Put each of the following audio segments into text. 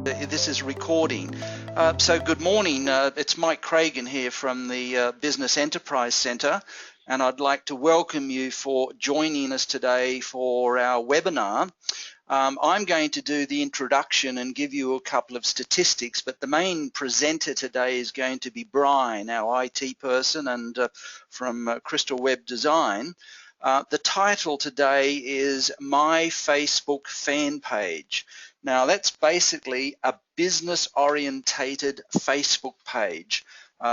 This is recording. So good morning. It's Mike Cragen here from the Business Enterprise Centre, and I'd like to welcome you for joining us today for our webinar. I'm going to do the introduction and give you a couple of statistics, but the main presenter today is going to be Brian, our IT person, and from Crystal Web Design. The title today is My Facebook Fan Page. Now that's basically a business-orientated Facebook page.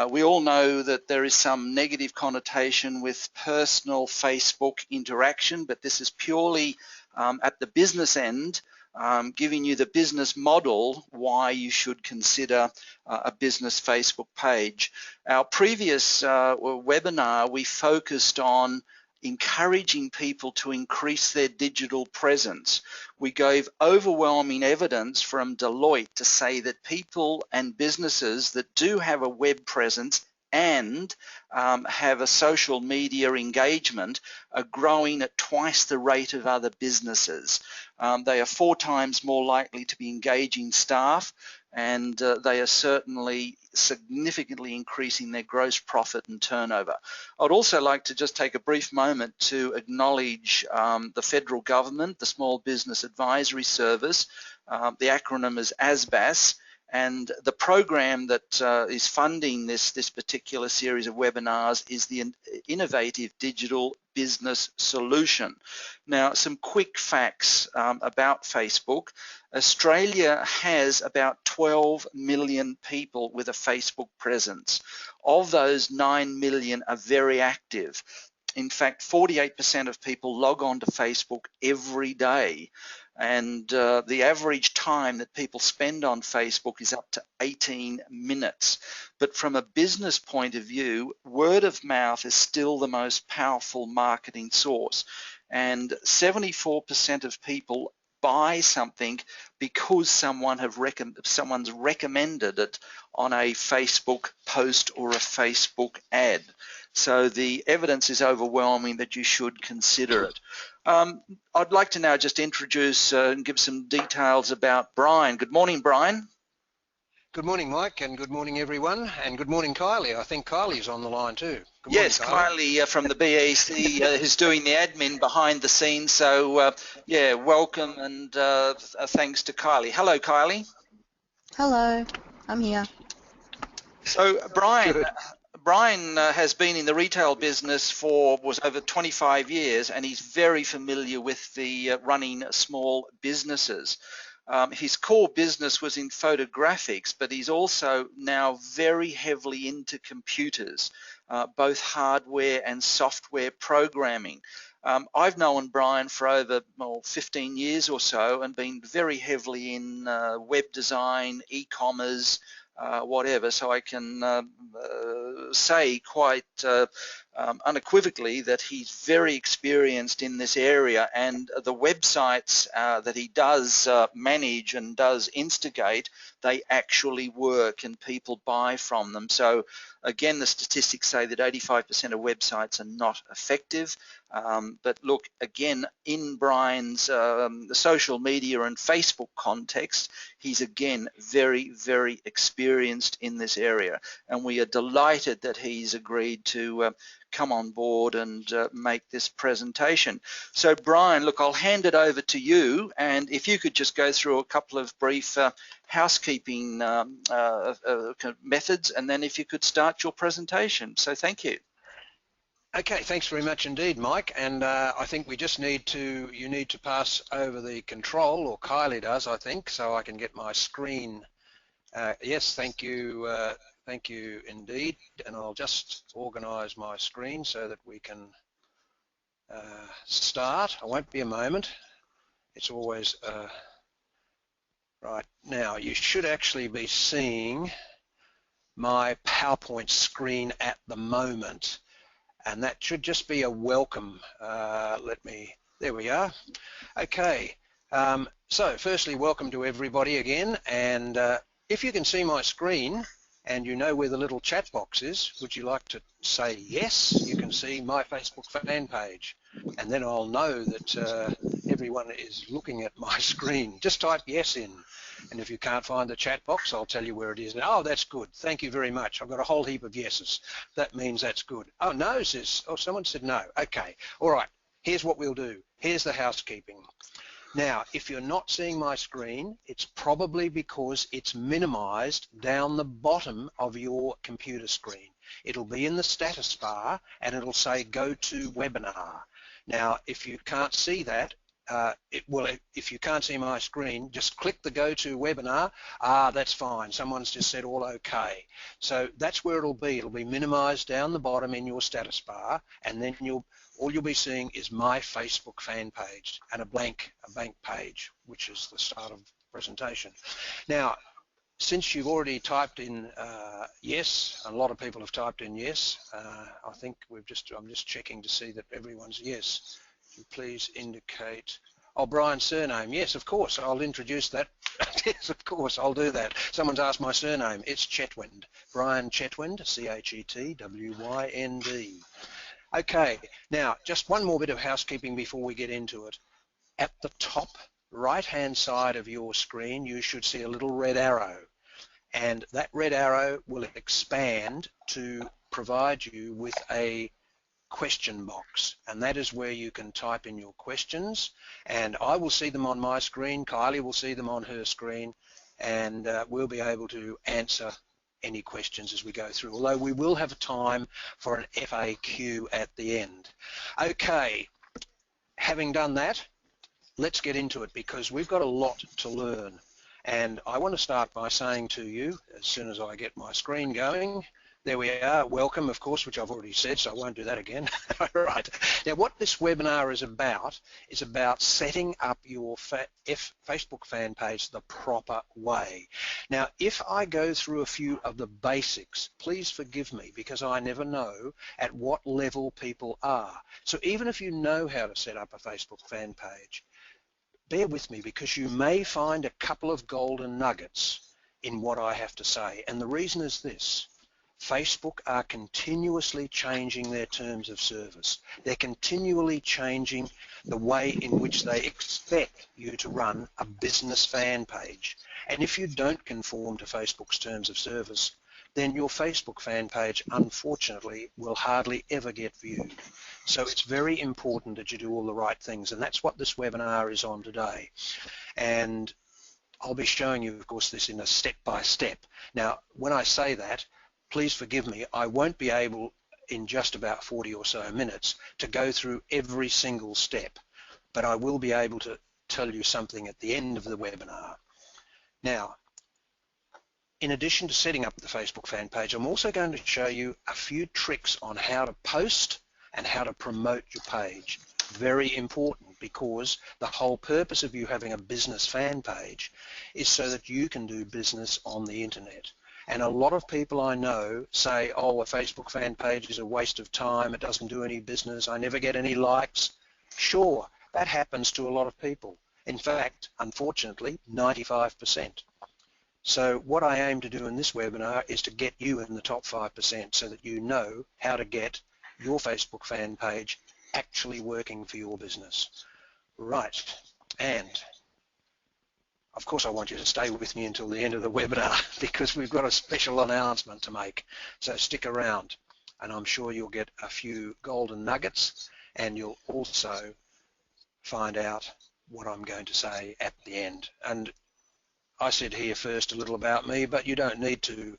We all know that there is some negative connotation with personal Facebook interaction, but this is purely at the business end, giving you the business model why you should consider a business Facebook page. Our previous webinar, we focused on encouraging people to increase their digital presence. We gave overwhelming evidence from Deloitte to say that people and businesses that do have a web presence and have a social media engagement are growing at twice the rate of other businesses. They are 4 times more likely to be engaging staff, and they are certainly significantly increasing their gross profit and turnover. I'd also like to just take a brief moment to acknowledge the federal government, the Small Business Advisory Service, the acronym is ASBAS, and the program that is funding this particular series of webinars is the Innovative Digital Business Solution. Now, some quick facts about Facebook. Australia has about 12 million people with a Facebook presence. Of those, 9 million are very active. In fact, 48% of people log on to Facebook every day. And the average time that people spend on Facebook is up to 18 minutes. But from a business point of view, word of mouth is still the most powerful marketing source. And 74% of people buy something because someone's recommended it on a Facebook post or a Facebook ad. So the evidence is overwhelming that you should consider it. I'd like to now just introduce and give some details about Brian. Good morning, Brian. Good morning, Mike, and good morning, everyone, and good morning, Kylie. I think Kylie's on the line too. Good yes, morning, Kylie from the BEC is doing the admin behind the scenes. So, yeah, welcome and thanks to Kylie. Hello, Kylie. Hello, I'm here. So, Brian has been in the retail business for over 25 years, and he's very familiar with the running small businesses. His core business was in photographics, but he's also now very heavily into computers, both hardware and software programming. I've known Brian for over 15 years or so and been very heavily in web design, e-commerce, whatever, so I can say quite unequivocally that he's very experienced in this area, and the websites that he does manage and does instigate, they actually work and people buy from them. So again, the statistics say that 85% of websites are not effective, but look, again, in Brian's social media and Facebook context, he's again very, very experienced in this area, and we are delighted that he's agreed to come on board and make this presentation. So Brian, look, I'll hand it over to you, and if you could just go through a couple of brief housekeeping methods, and then if you could start your presentation. So thank you. Okay, thanks very much indeed, Mike. And I think we just need to, you need to pass over the control, or Kylie does, I think, so I can get my screen. Yes, thank you. Thank you indeed, and I'll just organise my screen so that we can start. I won't be a moment. It's always right now. You should actually be seeing my PowerPoint screen at the moment, and that should just be a welcome. There we are. Okay, so firstly, welcome to everybody again, and if you can see my screen, and you know where the little chat box is, would you like to say yes? You can see my Facebook fan page, and then I'll know that everyone is looking at my screen. Just type yes in. And if you can't find the chat box, I'll tell you where it is. Oh, that's good. Thank you very much. I've got a whole heap of yeses. That means that's good. Oh, no, someone said no. Okay. All right. Here's what we'll do. Here's the housekeeping. Now, if you're not seeing my screen, it's probably because it's minimized down the bottom of your computer screen. It'll be in the status bar and it'll say go to webinar. Now, if you can't see that, if you can't see my screen, just click the go to webinar. That's fine. Someone's just said all okay. So that's where it'll be. It'll be minimized down the bottom in your status bar, and then all you'll be seeing is my Facebook fan page and a blank page, which is the start of the presentation. Now, since you've already typed in yes, a lot of people have typed in yes. I think I'm just checking to see that everyone's yes. Please indicate. Oh, Brian's surname. Yes, of course. I'll introduce that. Yes, of course. I'll do that. Someone's asked my surname. It's Chetwynd. Brian Chetwynd, C-H-E-T-W-Y-N-D. Okay. Now, just one more bit of housekeeping before we get into it. At the top right-hand side of your screen, you should see a little red arrow. And that red arrow will expand to provide you with a question box, and that is where you can type in your questions, and I will see them on my screen, Kylie will see them on her screen, and we'll be able to answer any questions as we go through, although we will have a time for an FAQ at the end. Okay, having done that, let's get into it because we've got a lot to learn, and I want to start by saying to you, as soon as I get my screen going, there we are, welcome, of course, which I've already said, so I won't do that again. All right. Now, what this webinar is about setting up your Facebook fan page the proper way. Now, if I go through a few of the basics, please forgive me because I never know at what level people are. So even if you know how to set up a Facebook fan page, bear with me because you may find a couple of golden nuggets in what I have to say. And the reason is this. Facebook are continuously changing their terms of service. They're continually changing the way in which they expect you to run a business fan page. And if you don't conform to Facebook's terms of service, then your Facebook fan page, unfortunately, will hardly ever get viewed. So it's very important that you do all the right things, and that's what this webinar is on today. And I'll be showing you, of course, this in a step-by-step. Now, when I say that, please forgive me, I won't be able in just about 40 or so minutes to go through every single step, but I will be able to tell you something at the end of the webinar. Now, in addition to setting up the Facebook fan page, I'm also going to show you a few tricks on how to post and how to promote your page. Very important because the whole purpose of you having a business fan page is so that you can do business on the internet. And a lot of people I know say, oh, a Facebook fan page is a waste of time, it doesn't do any business, I never get any likes. Sure, that happens to a lot of people. In fact, unfortunately, 95%. So what I aim to do in this webinar is to get you in the top 5% so that you know how to get your Facebook fan page actually working for your business. Right, and of course, I want you to stay with me until the end of the webinar because we've got a special announcement to make. So stick around, and I'm sure you'll get a few golden nuggets, and you'll also find out what I'm going to say at the end. And I said here first a little about me, but you don't need to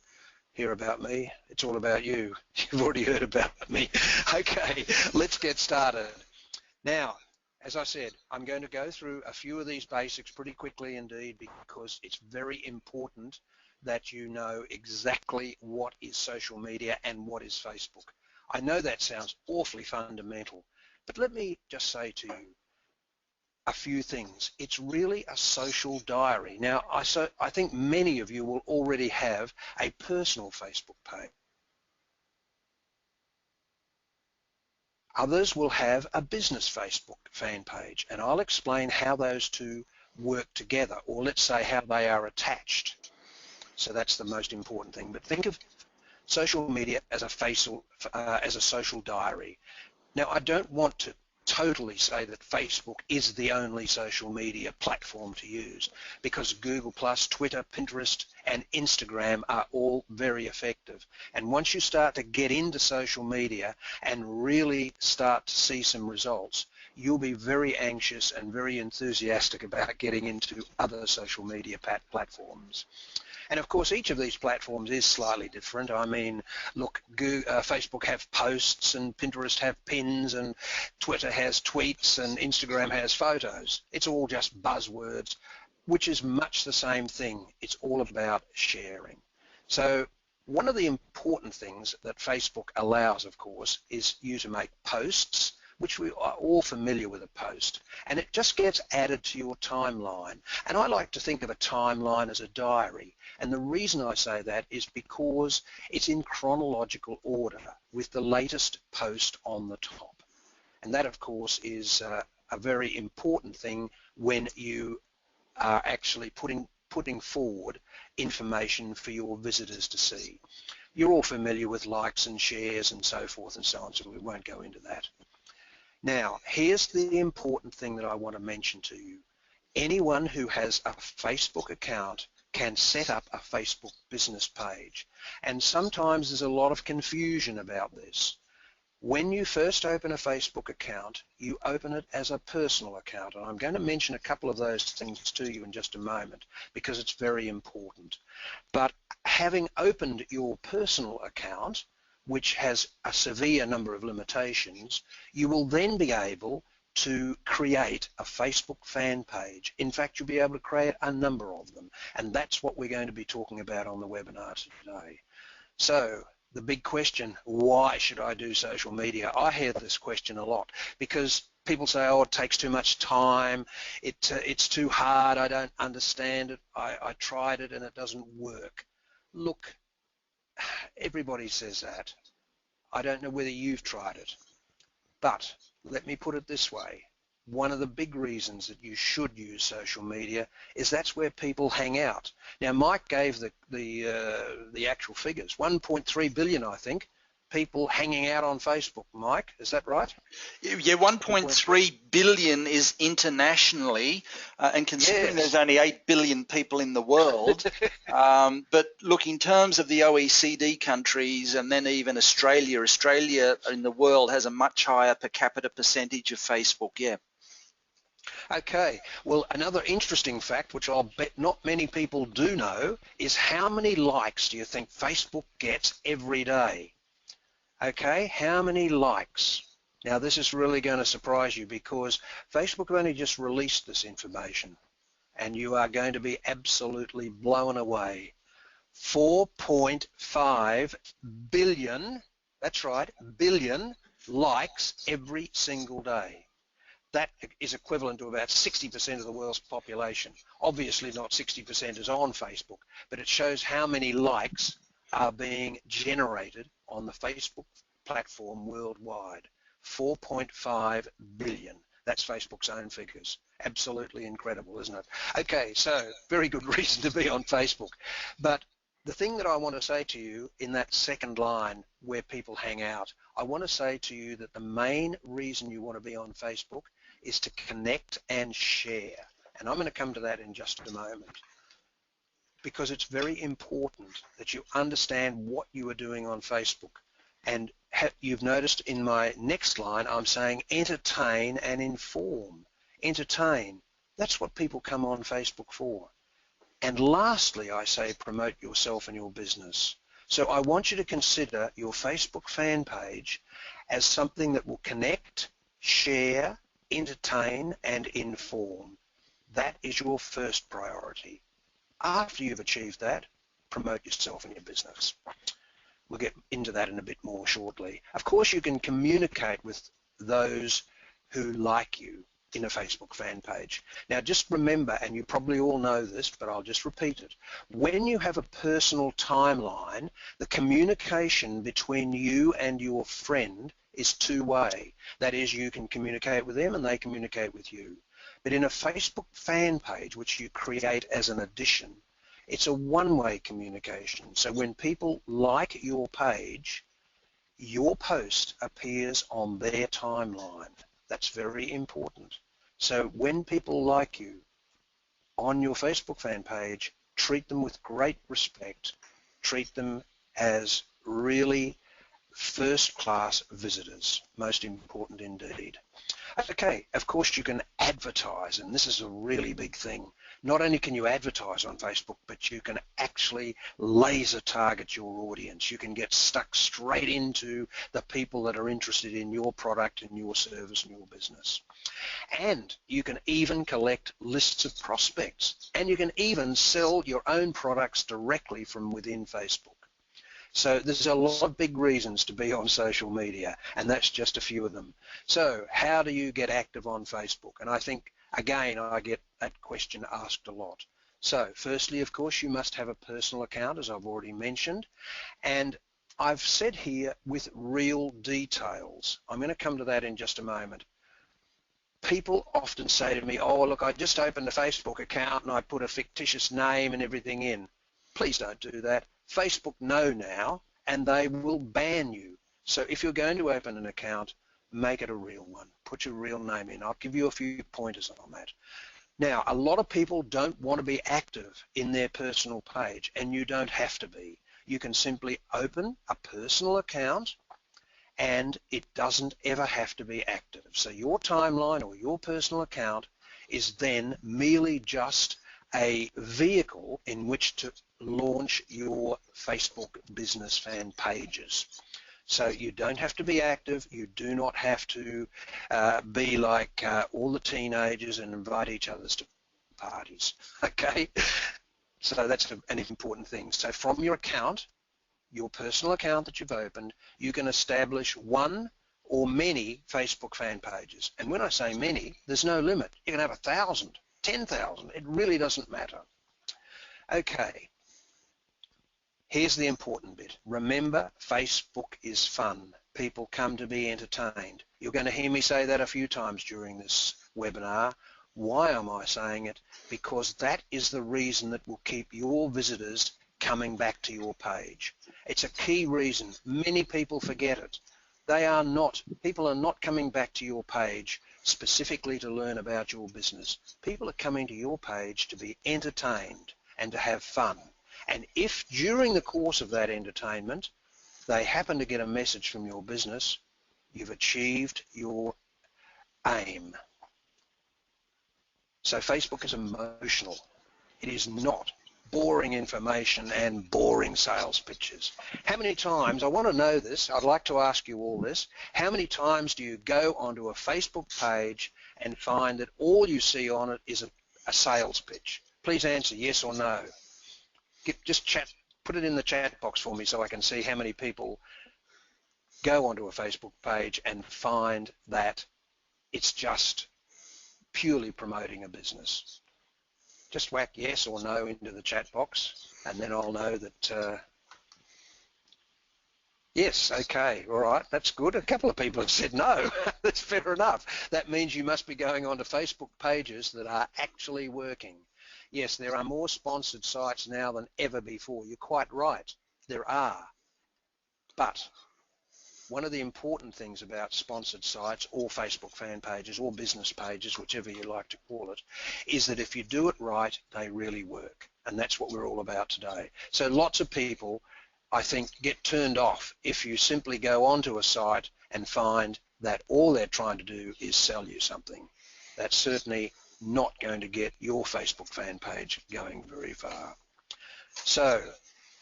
hear about me. It's all about you. You've already heard about me. Okay, let's get started. Now, as I said, I'm going to go through a few of these basics pretty quickly indeed because it's very important that you know exactly what is social media and what is Facebook. I know that sounds awfully fundamental, but let me just say to you a few things. It's really a social diary. Now, I think many of you will already have a personal Facebook page. Others will have a business Facebook fan page, and I'll explain how those two work together, or let's say how they are attached. So that's the most important thing. But think of social media as a social diary. Now, I don't want to totally say that Facebook is the only social media platform to use, because Google+, Twitter, Pinterest, and Instagram are all very effective. And once you start to get into social media and really start to see some results, you'll be very anxious and very enthusiastic about getting into other social media platforms. And of course, each of these platforms is slightly different. I mean, look, Facebook have posts, and Pinterest have pins, and Twitter has tweets, and Instagram has photos. It's all just buzzwords, which is much the same thing. It's all about sharing. So one of the important things that Facebook allows, of course, is you to make posts, which we are all familiar with a post, and it just gets added to your timeline. And I like to think of a timeline as a diary, and the reason I say that is because it's in chronological order with the latest post on the top. And that, of course, is a very important thing when you are actually putting forward information for your visitors to see. You're all familiar with likes and shares and so forth and so on, so we won't go into that. Now, here's the important thing that I want to mention to you. Anyone who has a Facebook account can set up a Facebook business page. And sometimes there's a lot of confusion about this. When you first open a Facebook account, you open it as a personal account. And I'm going to mention a couple of those things to you in just a moment because it's very important. But having opened your personal account, which has a severe number of limitations, you will then be able to create a Facebook fan page. In fact, you'll be able to create a number of them, and that's what we're going to be talking about on the webinar today. So the big question, why should I do social media? I hear this question a lot because people say, oh, it takes too much time, it's too hard, I don't understand it, I tried it and it doesn't work. Look, everybody says that. I don't know whether you've tried it, but let me put it this way. One of the big reasons that you should use social media is that's where people hang out. Now, Mike gave the actual figures, 1.3 billion, I think, people hanging out on Facebook. Mike, is that right? Yeah, 1.3 billion is internationally, and considering there's only 8 billion people in the world, but look, in terms of the OECD countries and then even Australia in the world has a much higher per capita percentage of Facebook, yeah. Okay, well, another interesting fact, which I'll bet not many people do know, is how many likes do you think Facebook gets every day? Okay, how many likes? Now, this is really going to surprise you because Facebook have only just released this information, and you are going to be absolutely blown away. 4.5 billion, that's right, billion likes every single day. That is equivalent to about 60% of the world's population. Obviously not 60% is on Facebook, but it shows how many likes are being generated on the Facebook platform worldwide. 4.5 billion. That's Facebook's own figures. Absolutely incredible, isn't it? Okay, so very good reason to be on Facebook. But the thing that I want to say to you in that second line where people hang out, I want to say to you that the main reason you want to be on Facebook is to connect and share. And I'm going to come to that in just a moment, because it's very important that you understand what you are doing on Facebook. And you've noticed in my next line, I'm saying entertain and inform. Entertain, that's what people come on Facebook for. And lastly, I say promote yourself and your business. So I want you to consider your Facebook fan page as something that will connect, share, entertain, and inform. That is your first priority. After you've achieved that, promote yourself and your business. We'll get into that in a bit more shortly. Of course, you can communicate with those who like you in a Facebook fan page. Now, just remember, and you probably all know this, but I'll just repeat it. When you have a personal timeline, the communication between you and your friend is two-way. That is, you can communicate with them and they communicate with you. But in a Facebook fan page, which you create as an addition, it's a one-way communication. So when people like your page, your post appears on their timeline. That's very important. So when people like you on your Facebook fan page, treat them with great respect, treat them as really first-class visitors, most important indeed. Okay, of course you can advertise, and this is a really big thing. Not only can you advertise on Facebook, but you can actually laser target your audience. You can get stuck straight into the people that are interested in your product and your service and your business. And you can even collect lists of prospects, and you can even sell your own products directly from within Facebook. So there's a lot of big reasons to be on social media, and that's just a few of them. So how do you get active on Facebook? And I think, again, I get that question asked a lot. So firstly, of course, you must have a personal account, as I've already mentioned, and I've said here with real details. I'm going to come to that in just a moment. People often say to me, oh, look, I just opened a Facebook account and I put a fictitious name and everything in. Please don't do that. Facebook know now, and they will ban you. So if you're going to open an account, make it a real one. Put your real name in. I'll give you a few pointers on that. Now, a lot of people don't want to be active in their personal page, and you don't have to be. You can simply open a personal account, and it doesn't ever have to be active. So your timeline or your personal account is then merely just a vehicle in which to launch your Facebook business fan pages. So you don't have to be active. You do not have to be like all the teenagers and invite each other to parties. Okay? So that's an important thing. So from your account, your personal account that you've opened, you can establish one or many Facebook fan pages. And when I say many, there's no limit. You can have 1,000, 10,000. It really doesn't matter. Okay. Here's the important bit. Remember, Facebook is fun. People come to be entertained. You're going to hear me say that a few times during this webinar. Why am I saying it? Because that is the reason that will keep your visitors coming back to your page. It's a key reason. Many people forget it. People are not coming back to your page specifically to learn about your business. People are coming to your page to be entertained and to have fun. And if during the course of that entertainment they happen to get a message from your business, you've achieved your aim. So Facebook is emotional. It is not boring information and boring sales pitches. How many times, I want to know this, I'd like to ask you all this, how many times do you go onto a Facebook page and find that all you see on it is a sales pitch? Please answer yes or no. Just chat, put it in the chat box for me so I can see how many people go onto a Facebook page and find that it's just purely promoting a business. Just whack yes or no into the chat box, and then I'll know that yes, okay, all right, that's good. A couple of people have said no. That's fair enough. That means you must be going onto Facebook pages that are actually working. Yes, there are more sponsored sites now than ever before. You're quite right. There are. But one of the important things about sponsored sites or Facebook fan pages or business pages, whichever you like to call it, is that if you do it right, they really work. And that's what we're all about today. So lots of people, I think, get turned off if you simply go onto a site and find that all they're trying to do is sell you something. That's certainly not going to get your Facebook fan page going very far. So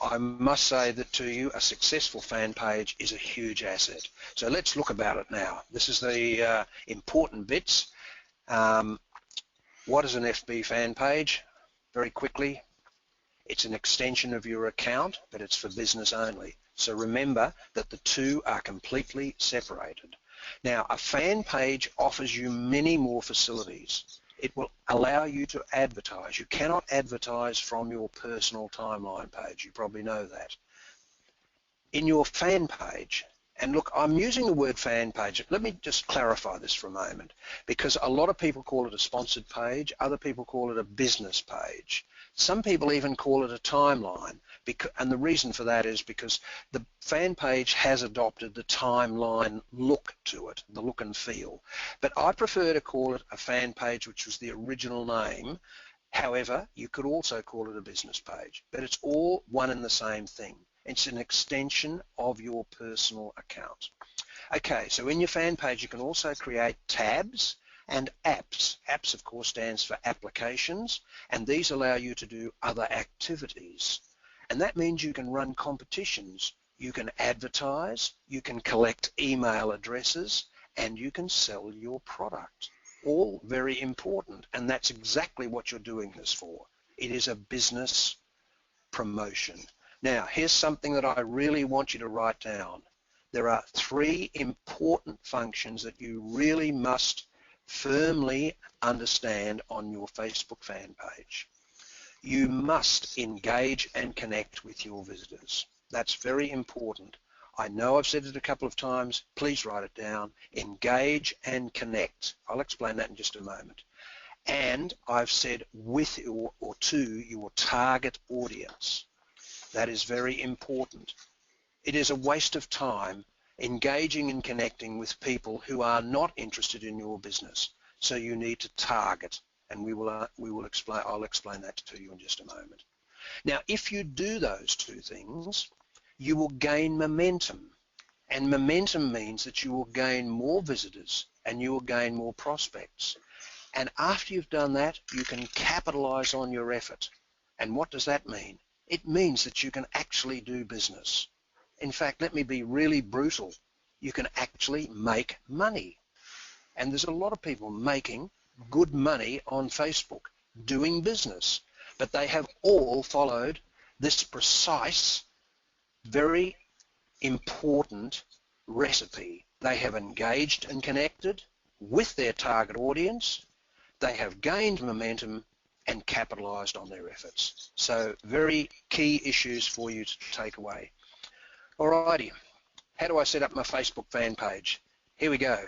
I must say that to you, a successful fan page is a huge asset. So let's look about it now. This is the important bits. What is an FB fan page? Very quickly, it's an extension of your account, but it's for business only. So remember that the two are completely separated. Now, a fan page offers you many more facilities. It will allow you to advertise. You cannot advertise from your personal timeline page. You probably know that. In your fan page, and look, I'm using the word fan page. Let me just clarify this for a moment, because a lot of people call it a sponsored page. Other people call it a business page. Some people even call it a timeline, and the reason for that is because the fan page has adopted the timeline look to it, the look and feel. But I prefer to call it a fan page, which was the original name. However, you could also call it a business page, but it's all one and the same thing. It's an extension of your personal account. Okay, so in your fan page, you can also create tabs and apps. Apps, of course, stands for applications, and these allow you to do other activities. And that means you can run competitions, you can advertise, you can collect email addresses, and you can sell your product. All very important, and that's exactly what you're doing this for. It is a business promotion. Now, here's something that I really want you to write down. There are 3 important functions that you really must firmly understand on your Facebook fan page. You must engage and connect with your visitors. That's very important. I know I've said it a couple of times. Please write it down. Engage and connect. I'll explain that in just a moment. And I've said with or to your target audience. That is very important. It is a waste of time engaging and connecting with people who are not interested in your business. So you need to target, and I'll explain that to you in just a moment. Now, if you do those 2 things, you will gain momentum, and momentum means that you will gain more visitors and you will gain more prospects. And after you've done that, you can capitalize on your effort. And what does that mean? It means that you can actually do business. In fact, let me be really brutal. You can actually make money. And there's a lot of people making good money on Facebook doing business, but they have all followed this precise, very important recipe. They have engaged and connected with their target audience. They have gained momentum and capitalized on their efforts. So very key issues for you to take away. Alrighty, how do I set up my Facebook fan page? Here we go.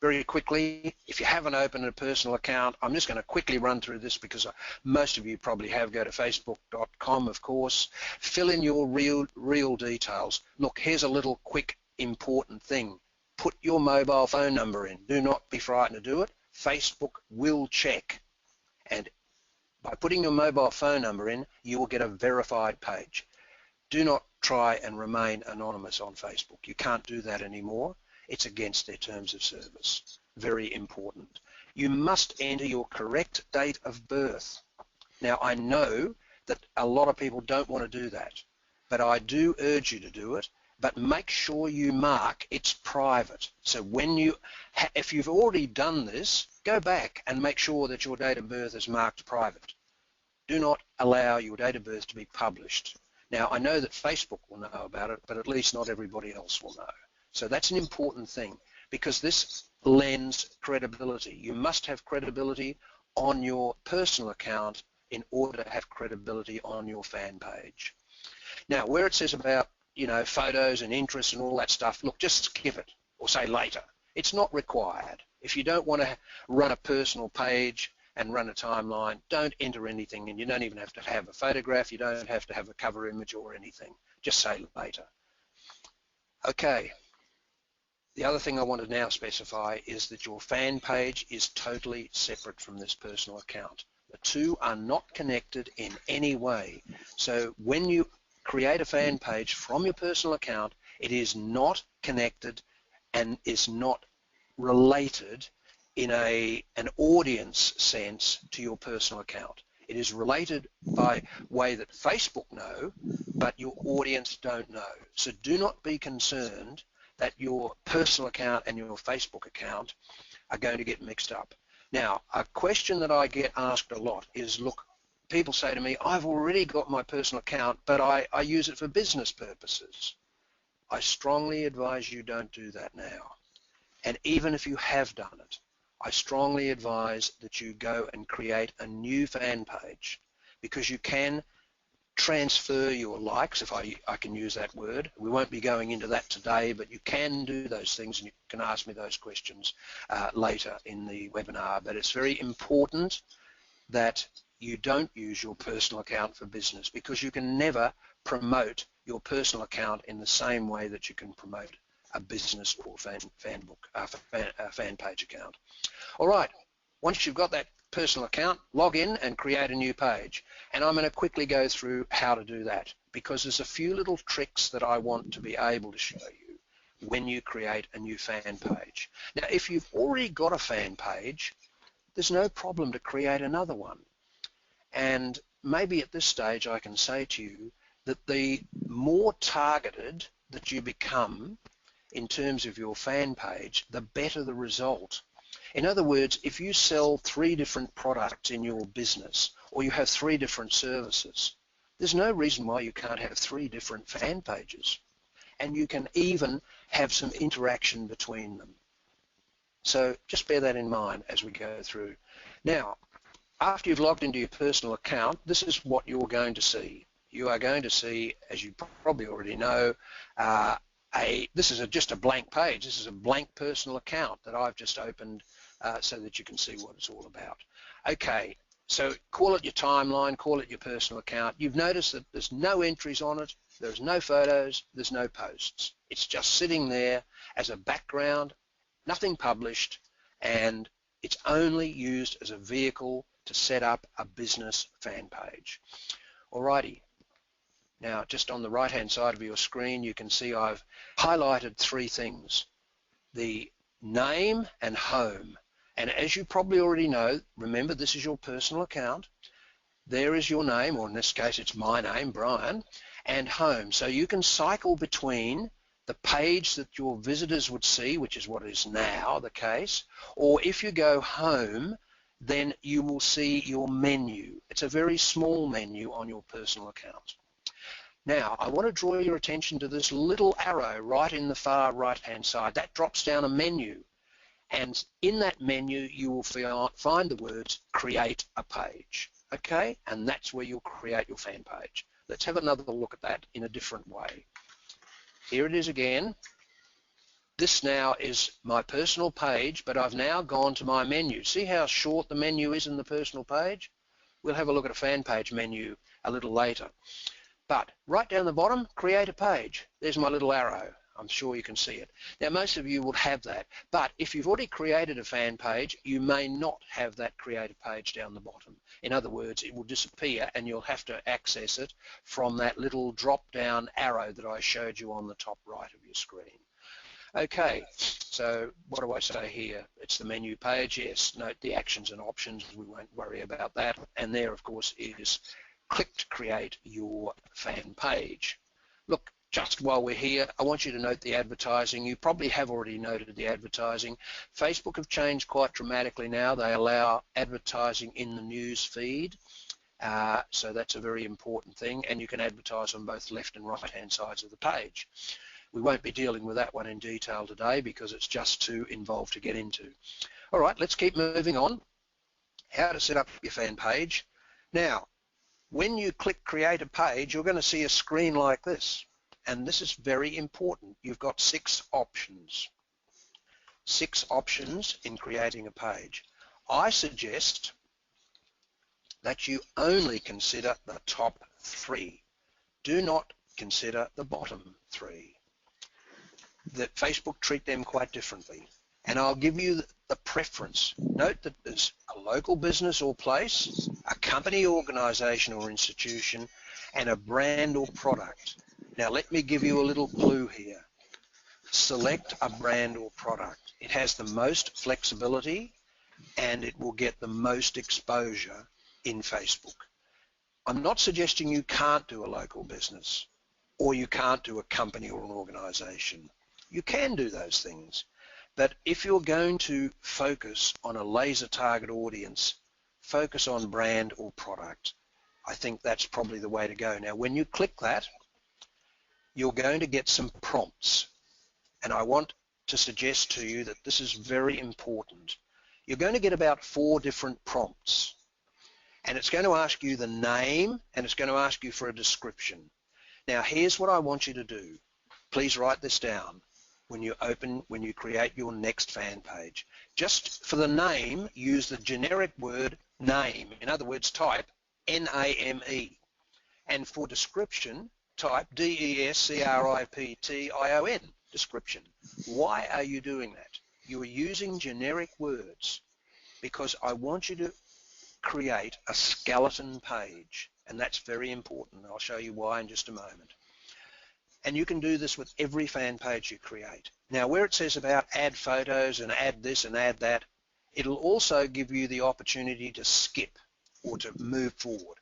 Very quickly, if you haven't opened a personal account, I'm just going to quickly run through this because most of you probably have. Go to facebook.com, of course. Fill in your real details. Look, here's a little quick important thing. Put your mobile phone number in. Do not be frightened to do it. Facebook will check. And by putting your mobile phone number in, you will get a verified page. Do not try and remain anonymous on Facebook. You can't do that anymore. It's against their terms of service. Very important. You must enter your correct date of birth. Now, I know that a lot of people don't want to do that, but I do urge you to do it, but make sure you mark it's private. So when if you've already done this, go back and make sure that your date of birth is marked private. Do not allow your date of birth to be published. Now, I know that Facebook will know about it, but at least not everybody else will know. So that's an important thing because this lends credibility. You must have credibility on your personal account in order to have credibility on your fan page. Now, where it says about, photos and interests and all that stuff, look, just skip it or say later. It's not required. If you don't want to run a personal page and run a timeline, don't enter anything, and you don't even have to have a photograph. You don't have to have a cover image or anything. Just say later. Okay. The other thing I want to now specify is that your fan page is totally separate from this personal account. The 2 are not connected in any way. So when you create a fan page from your personal account, it is not connected and is not related in an audience sense to your personal account. It is related by way that Facebook know, but your audience don't know. So do not be concerned that your personal account and your Facebook account are going to get mixed up. Now, a question that I get asked a lot is, look, people say to me, I've already got my personal account, but I use it for business purposes. I strongly advise you don't do that now. And even if you have done it, I strongly advise that you go and create a new fan page because you can transfer your likes, if I can use that word. We won't be going into that today, but you can do those things and you can ask me those questions later in the webinar. But it's very important that you don't use your personal account for business, because you can never promote your personal account in the same way that you can promote a business or fan page account. All right, once you've got that personal account, log in and create a new page. And I'm going to quickly go through how to do that, because there's a few little tricks that I want to be able to show you when you create a new fan page. Now, if you've already got a fan page, there's no problem to create another one. And maybe at this stage I can say to you that the more targeted that you become in terms of your fan page, the better the result. In other words, if you sell 3 different products in your business, or you have 3 different services, there's no reason why you can't have 3 different fan pages. And you can even have some interaction between them. So just bear that in mind as we go through. Now, after you've logged into your personal account, this is what you're going to see. You are going to see, as you probably already know, this is just a blank page. This is a blank personal account that I've just opened so that you can see what it's all about. Okay, so call it your timeline, call it your personal account. You've noticed that there's no entries on it, there's no photos, there's no posts. It's just sitting there as a background, nothing published, and it's only used as a vehicle to set up a business fan page. Alrighty. Now, just on the right-hand side of your screen, you can see I've highlighted 3 things: the name and home. And as you probably already know, remember, this is your personal account. There is your name, or in this case, it's my name, Brian, and home. So you can cycle between the page that your visitors would see, which is what is now the case, or if you go home, then you will see your menu. It's a very small menu on your personal account. Now, I want to draw your attention to this little arrow right in the far right-hand side. That drops down a menu, and in that menu you will find the words create a page. Okay, and that's where you'll create your fan page. Let's have another look at that in a different way. Here it is again. This now is my personal page, but I've now gone to my menu. See how short the menu is in the personal page? We'll have a look at a fan page menu a little later. But right down the bottom, create a page. There's my little arrow. I'm sure you can see it. Now, most of you will have that, but if you've already created a fan page, you may not have that created page down the bottom. In other words, it will disappear and you'll have to access it from that little drop-down arrow that I showed you on the top right of your screen. Okay, so what do I say here? It's the menu page. Yes, note the actions and options. We won't worry about that. And there, of course, is click to create your fan page. Look, just while we're here, I want you to note the advertising. You probably have already noted the advertising. Facebook have changed quite dramatically now. They allow advertising in the news feed. So that's a very important thing, and you can advertise on both left and right-hand sides of the page. We won't be dealing with that one in detail today because it's just too involved to get into. All right, let's keep moving on. How to set up your fan page. Now, when you click create a page, you're going to see a screen like this. And this is very important. You've got 6 options. 6 options in creating a page. I suggest that you only consider the top 3. Do not consider the bottom 3. That Facebook treat them quite differently. And I'll give you the preference. Note that there's a local business or place, a company, organization or institution, and a brand or product. Now let me give you a little clue here. Select a brand or product. It has the most flexibility and it will get the most exposure in Facebook. I'm not suggesting you can't do a local business or you can't do a company or an organization. You can do those things. But if you're going to focus on a laser target audience, focus on brand or product. I think that's probably the way to go. Now when you click that, you're going to get some prompts, and I want to suggest to you that this is very important. You're going to get about 4 different prompts, and it's going to ask you the name and it's going to ask you for a description. Now here's what I want you to do. Please write this down when you create your next fan page. Just for the name, use the generic word name. In other words, type N-A-M-E. And for description, type D-E-S-C-R-I-P-T-I-O-N, description. Why are you doing that? You are using generic words because I want you to create a skeleton page, and that's very important. I'll show you why in just a moment. And you can do this with every fan page you create. Now, where it says about add photos and add this and add that, it'll also give you the opportunity to skip or to move forward.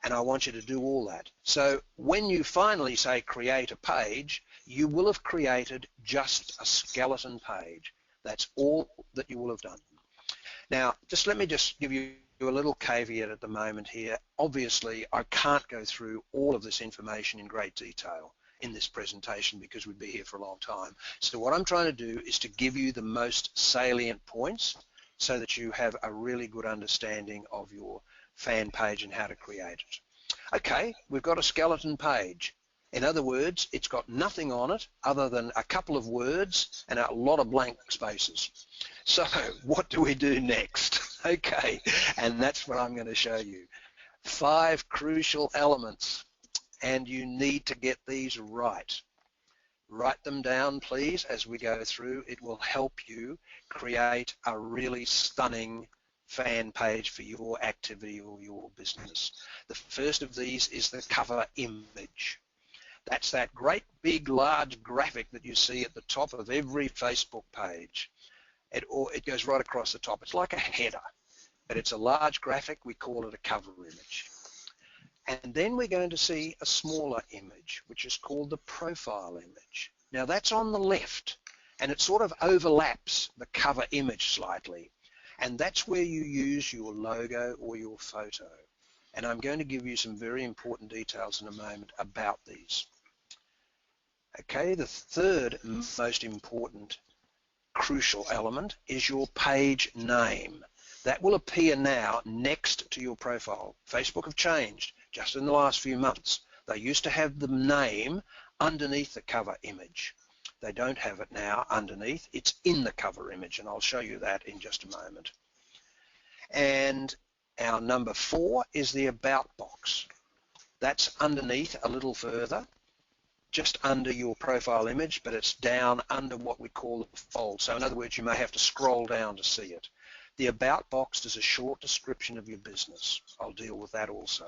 And I want you to do all that. So when you finally say create a page, you will have created just a skeleton page. That's all that you will have done. Now, let me give you a little caveat at the moment here. Obviously, I can't go through all of this information in great detail in this presentation because we'd be here for a long time. So what I'm trying to do is to give you the most salient points so that you have a really good understanding of your fan page and how to create it. Okay, we've got a skeleton page. In other words, it's got nothing on it other than a couple of words and a lot of blank spaces. So what do we do next? Okay, and that's what I'm going to show you. 5 crucial elements, and you need to get these right. Write them down, please, as we go through. It will help you create a really stunning fan page for your activity or your business. The first of these is the cover image. That's that great big large graphic that you see at the top of every Facebook page. It goes right across the top. It's like a header, but it's a large graphic. We call it a cover image. And then we're going to see a smaller image, which is called the profile image. Now that's on the left, and it sort of overlaps the cover image slightly. And that's where you use your logo or your photo. And I'm going to give you some very important details in a moment about these. Okay, the third most important crucial element is your page name. That will appear now next to your profile. Facebook have changed just in the last few months. They used to have the name underneath the cover image. They don't have it now underneath. It's in the cover image, and I'll show you that in just a moment. And our number 4 is the about box. That's underneath a little further, just under your profile image, but it's down under what we call the fold. So in other words, you may have to scroll down to see it. The about box is a short description of your business. I'll deal with that also.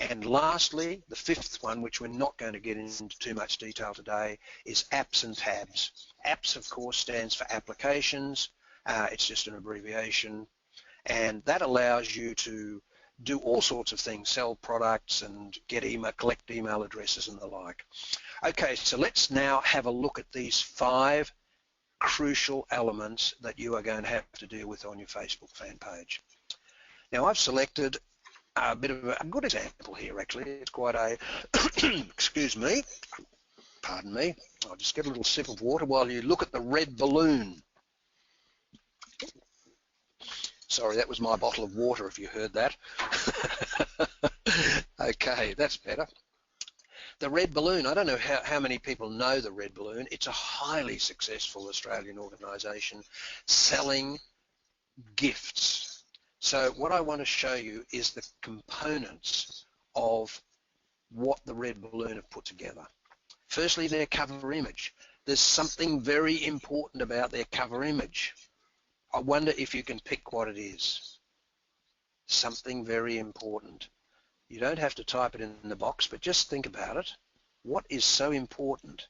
And lastly, the 5th one, which we're not going to get into too much detail today, is apps and tabs. Apps, of course, stands for applications. It's just an abbreviation. And that allows you to do all sorts of things, sell products and get email, collect email addresses and the like. Okay, so let's now have a look at these 5 crucial elements that you are going to have to deal with on your Facebook fan page. Now I've selected a bit of a good example here actually. It's quite a, excuse me, pardon me, I'll just get a little sip of water while you look at the red balloon. Sorry, that was my bottle of water if you heard that. Okay, that's better. The Red Balloon, I don't know how many people know the Red Balloon. It's a highly successful Australian organisation selling gifts. So what I want to show you is the components of what the Red Balloon have put together. Firstly, their cover image. There's something very important about their cover image. I wonder if you can pick what it is. Something very important. You don't have to type it in the box, but just think about it. What is so important?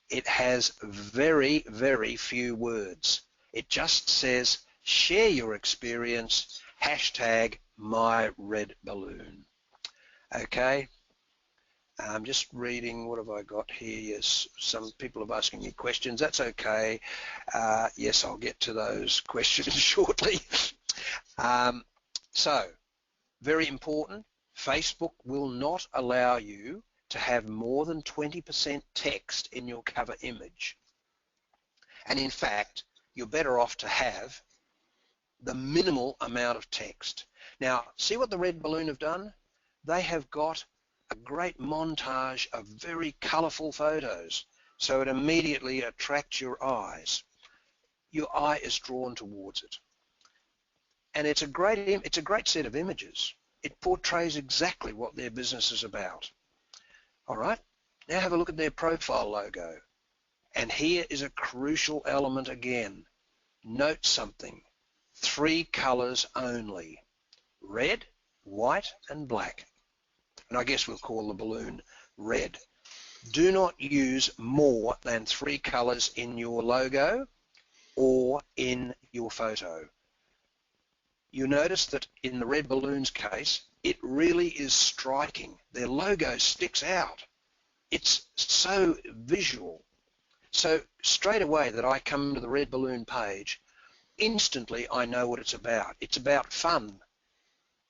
It has very, very few words. It just says, share your experience, #myredballoon. Okay? I'm just reading, what have I got here? Yes, some people are asking me questions. That's okay. Yes, I'll get to those questions shortly. So, very important, Facebook will not allow you to have more than 20% text in your cover image. And in fact, you're better off to have the minimal amount of text. Now, see what the Red Balloon have done? They have got a great montage of very colourful photos, so it immediately attracts your eyes. Your eye is drawn towards it. and it's a great set of images. It portrays exactly what their business is about. All right, now have a look at their profile logo. And here is a crucial element again. Note something. 3 colors only. Red, white, and black. And I guess we'll call the balloon red. Do not use more than 3 colors in your logo or in your photo. You notice that in the red balloon's case, it really is striking. Their logo sticks out. It's so visual. So straight away that I come to the red balloon page, instantly I know what it's about. It's about fun.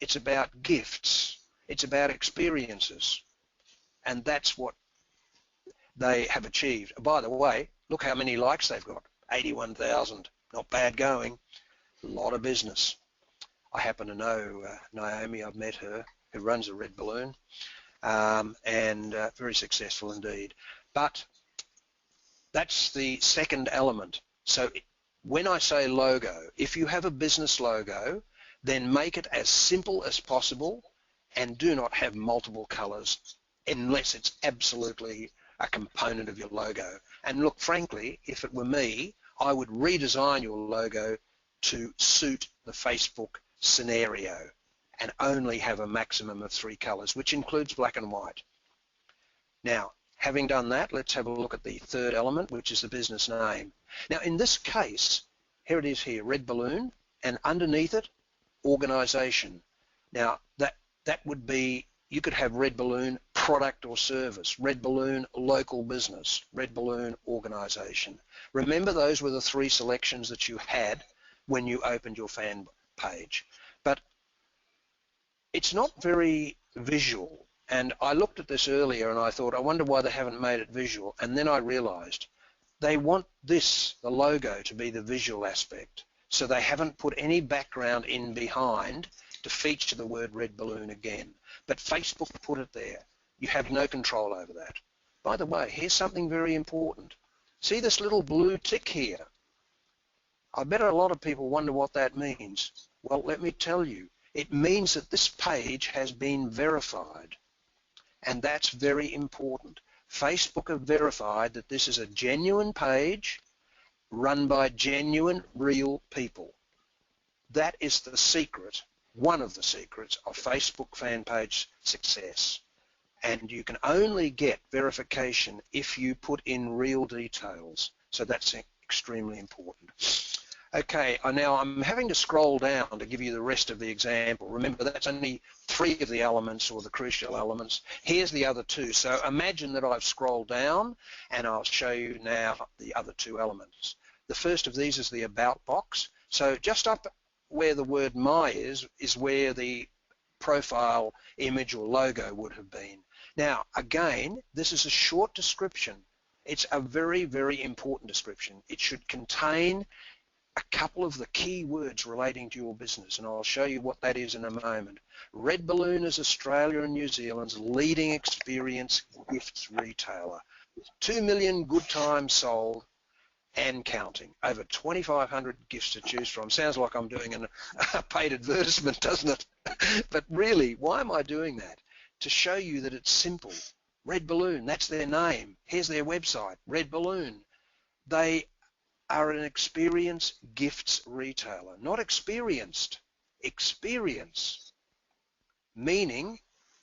It's about gifts. It's about experiences. And that's what they have achieved. By the way, look how many likes they've got. 81,000. Not bad going. A lot of business. I happen to know Naomi. I've met her, who runs a red balloon, and very successful indeed. But that's the second element. So when I say logo, if you have a business logo, then make it as simple as possible and do not have multiple colors unless it's absolutely a component of your logo. And look, frankly, if it were me, I would redesign your logo to suit the Facebook scenario and only have a maximum of 3 colors, which includes black and white. Now, having done that, let's have a look at the third element, which is the business name. Now, in this case, here it is here, red balloon, and underneath it, organization. Now, that would be, you could have red balloon product or service, red balloon local business, red balloon organization. Remember, those were the 3 selections that you had when you opened your fan page. But it's not very visual. And I looked at this earlier and I thought, I wonder why they haven't made it visual. And then I realized they want this, the logo, to be the visual aspect. So they haven't put any background in behind to feature the word red balloon again. But Facebook put it there. You have no control over that. By the way, here's something very important. See this little blue tick here? I bet a lot of people wonder what that means. Well, let me tell you. It means that this page has been verified. And that's very important. Facebook have verified that this is a genuine page run by genuine, real people. That is the secret, one of the secrets of Facebook fan page success. And you can only get verification if you put in real details. So that's extremely important. Okay, now I'm having to scroll down to give you the rest of the example. Remember, that's only 3 of the elements, or the crucial elements. Here's the other 2. So imagine that I've scrolled down and I'll show you now the other 2 elements. The first of these is the about box. So just up where the word my is where the profile image or logo would have been. Now, again, this is a short description. It's a very, very important description. It should contain a couple of the key words relating to your business, and I'll show you what that is in a moment. Red Balloon is Australia and New Zealand's leading experience gifts retailer, with 2 million good times sold and counting. Over 2,500 gifts to choose from. Sounds like I'm doing a paid advertisement, doesn't it? But really, why am I doing that? To show you that it's simple. Red Balloon, that's their name. Here's their website, Red Balloon. They are an experience gifts retailer, not experienced, experience, meaning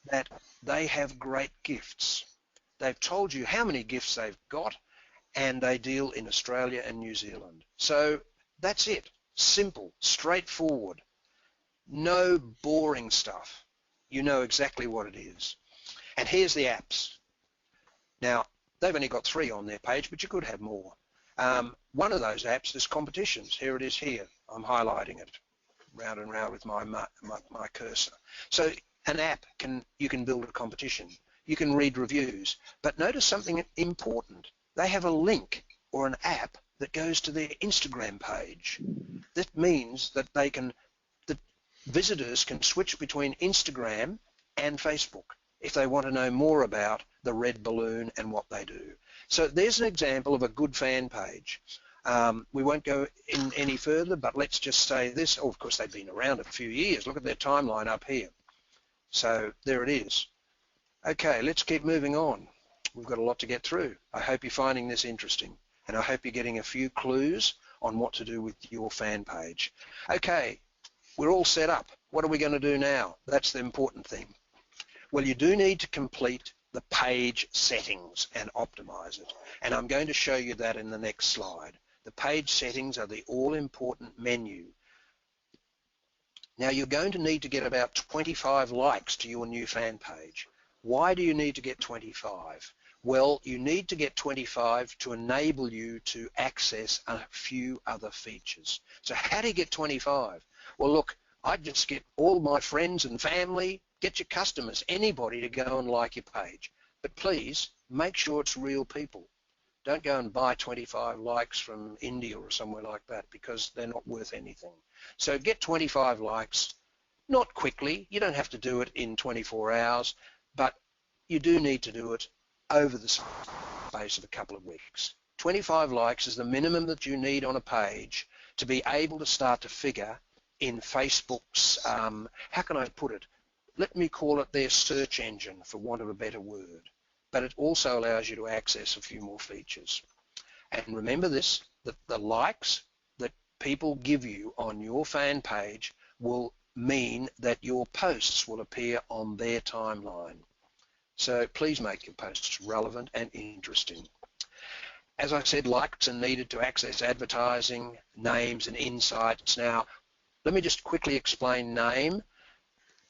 that they have great gifts. They've told you how many gifts they've got, and they deal in Australia and New Zealand. So that's it, simple, straightforward, no boring stuff. You know exactly what it is. And here's the apps. Now, they've only got 3 on their page, but you could have more. One of those apps is competitions. Here it is here. I'm highlighting it round and round with my cursor. So an app, you can build a competition. You can read reviews. But notice something important. They have a link or an app that goes to their Instagram page. That means that the visitors can switch between Instagram and Facebook if they want to know more about the Red Balloon and what they do. So there's an example of a good fan page. We won't go in any further, but let's just say this. Oh, of course, they've been around a few years. Look at their timeline up here. So there it is. Okay, let's keep moving on. We've got a lot to get through. I hope you're finding this interesting, and I hope you're getting a few clues on what to do with your fan page. Okay, we're all set up. What are we going to do now? That's the important thing. Well, you do need to complete the page settings and optimize it, and I'm going to show you that in the next slide. The page settings are the all-important menu. Now, you're going to need to get about 25 likes to your new fan page. Why do you need to get 25? Well, you need to get 25 to enable you to access a few other features. So how do you get 25? Well, look, I'd just get all my friends and family, get your customers, anybody to go and like your page. But please, make sure it's real people. Don't go and buy 25 likes from India or somewhere like that, because they're not worth anything. So get 25 likes, not quickly. You don't have to do it in 24 hours, but you do need to do it over the space of a couple of weeks. 25 likes is the minimum that you need on a page to be able to start to figure in Facebook's, how can I put it? Let me call it their search engine, for want of a better word. But it also allows you to access a few more features. And remember this, that the likes that people give you on your fan page will mean that your posts will appear on their timeline. So please make your posts relevant and interesting. As I said, likes are needed to access advertising, names and insights. Now, let me just quickly explain name.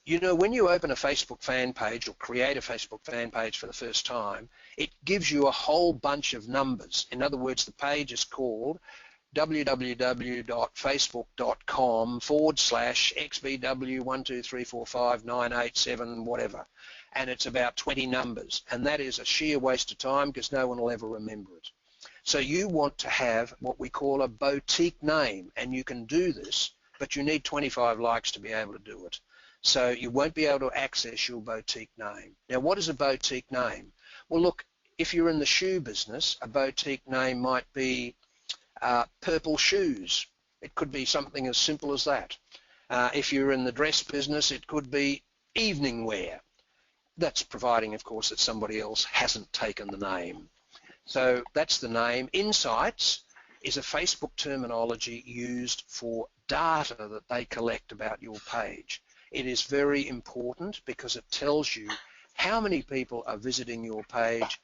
You know, when you open a Facebook fan page or create a Facebook fan page for the first time, it gives you a whole bunch of numbers. In other words, the page is called www.facebook.com/xbw1234598 whatever, and it's about 20 numbers, and that is a sheer waste of time because no one will ever remember it. So you want to have what we call a boutique name, and you can do this, but you need 25 likes to be able to do it. So you won't be able to access your boutique name. Now, what is a boutique name? Well, look, if you're in the shoe business, a boutique name might be Purple Shoes. It could be something as simple as that. If you're in the dress business, it could be Evening Wear. That's providing, of course, that somebody else hasn't taken the name. So that's the name. Insights is a Facebook terminology used for data that they collect about your page. It is very important because it tells you how many people are visiting your page,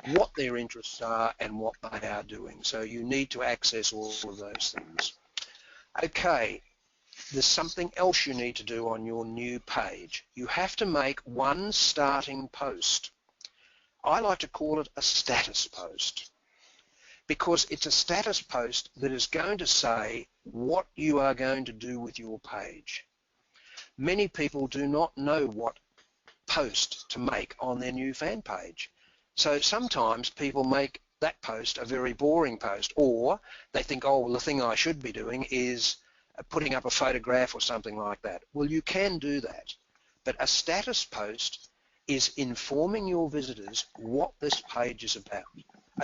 what their interests are, and what they are doing. So you need to access all of those things. Okay, there's something else you need to do on your new page. You have to make one starting post. I like to call it a status post, because it's a status post that is going to say what you are going to do with your page. Many people do not know what post to make on their new fan page. So sometimes people make that post a very boring post, or they think, oh, well, the thing I should be doing is putting up a photograph or something like that. Well, you can do that, but a status post is informing your visitors what this page is about.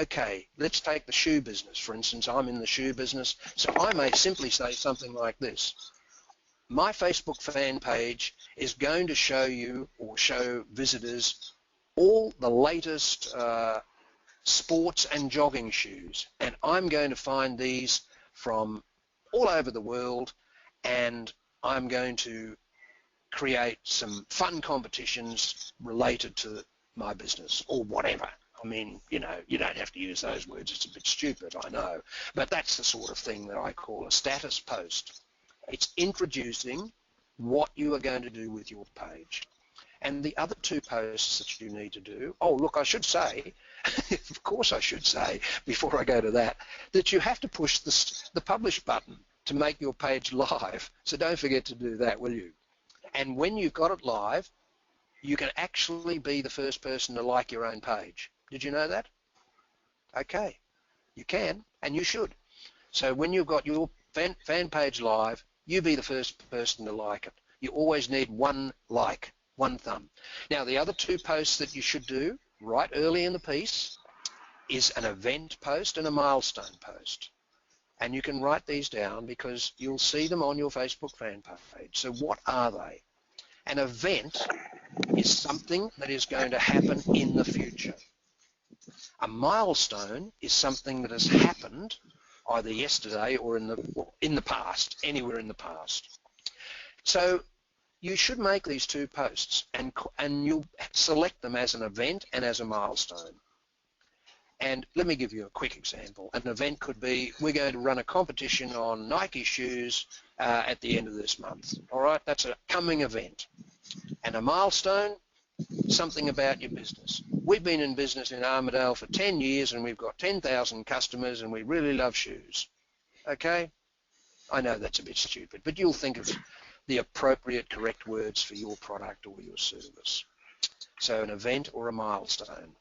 Okay, let's take the shoe business. For instance, I'm in the shoe business, so I may simply say something like this. My Facebook fan page is going to show you, or show visitors, all the latest sports and jogging shoes, and I'm going to find these from all over the world, and I'm going to create some fun competitions related to my business, or whatever. I mean, you know, you don't have to use those words, it's a bit stupid, I know, but that's the sort of thing that I call a status post. It's introducing what you are going to do with your page. And the other two posts that you need to do, oh, look, I should say, of course I should say, before I go to that, that you have to push the publish button to make your page live. So don't forget to do that, will you? And when you've got it live, you can actually be the first person to like your own page. Did you know that? Okay, you can, and you should. So when you've got your fan page live, you be the first person to like it. You always need one like, one thumb. Now, the other two posts that you should do right early in the piece is an event post and a milestone post. And you can write these down because you'll see them on your Facebook fan page. So what are they? An event is something that is going to happen in the future. A milestone is something that has happened either yesterday or in the past, anywhere in the past. So you should make these two posts, and you'll select them as an event and as a milestone. And let me give you a quick example. An event could be, we're going to run a competition on Nike shoes at the end of this month. All right, that's a coming event. And a milestone, something about your business. We've been in business in Armidale for 10 years and we've got 10,000 customers and we really love shoes. Okay? I know that's a bit stupid, but you'll think of the appropriate correct words for your product or your service. So an event or a milestone.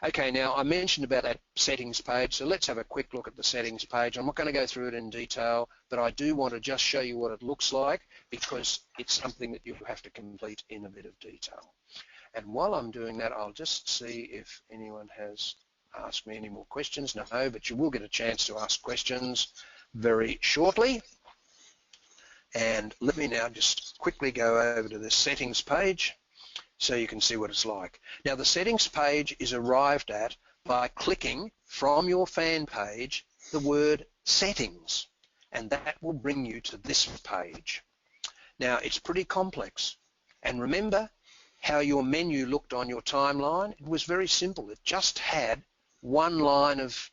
Okay, now I mentioned about that settings page, so let's have a quick look at the settings page. I'm not going to go through it in detail, but I do want to just show you what it looks like because it's something that you have to complete in a bit of detail. And while I'm doing that, I'll just see if anyone has asked me any more questions. No, but you will get a chance to ask questions very shortly. And let me now just quickly go over to the settings page so you can see what it's like. Now the settings page is arrived at by clicking from your fan page the word settings, and that will bring you to this page. Now it's pretty complex, and remember how your menu looked on your timeline? It was very simple. It just had one line of